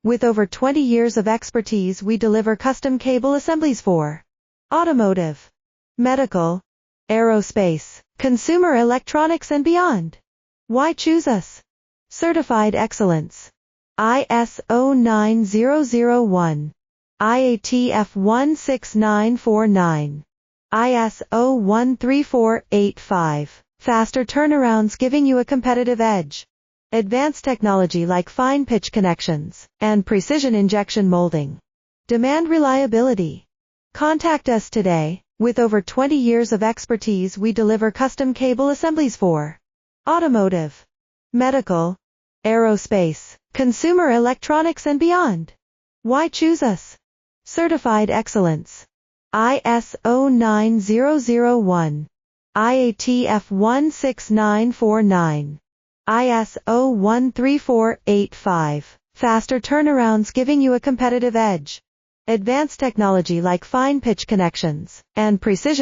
With over 20 years of expertise, we deliver custom cable assemblies for automotive, medical, aerospace, consumer electronics and beyond. Why choose us? Certified excellence. ISO 9001, IATF16949, ISO 13485. Faster turnarounds giving you a competitive edge. Advanced technology like fine pitch connections and precision injection molding. Demand reliability. Contact us today. With over 20 years of expertise, we deliver custom cable assemblies for automotive, medical, aerospace, consumer electronics and beyond. Why choose us? Certified excellence. ISO 9001, IATF16949, ISO 13485. Faster turnarounds giving you a competitive edge. Advanced technology like fine pitch connections and precision